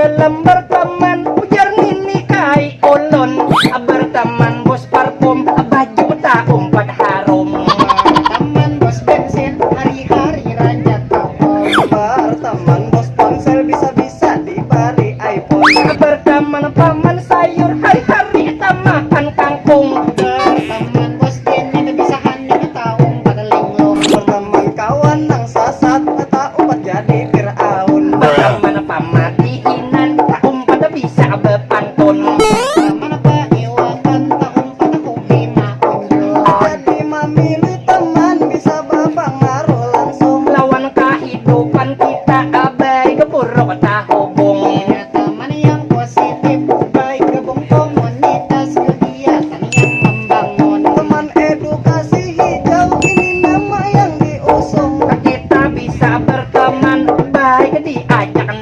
dalam berteman, ujar nini kai ulun. Berteman bos parfum, baju tak umpat harum. Teman bos bensin, hari-hari raja tahun. Berteman bos ponsel, bisa-bisa diberi iPhone. Berteman paman sayur, hari-hari tak makan kangkung. Teman bos kini bisa hanya tahun pada linglung. Berteman kawan nang sasat, tak umpat jadi Fir'aun. Berteman pamatihinan, tak umpat bisa bepantun. Teman apa iwakan tahun pada hobi maunjul. Jadi memilih teman bisa berpengaruh langsung. Lawan kehidupan kita abai keburuk tak hubung. Teman yang positif, baik gabung komunitas kegiatan yang membangun. Teman edukasi hijau ini nama yang diusung. Kita bisa berteman baik diajak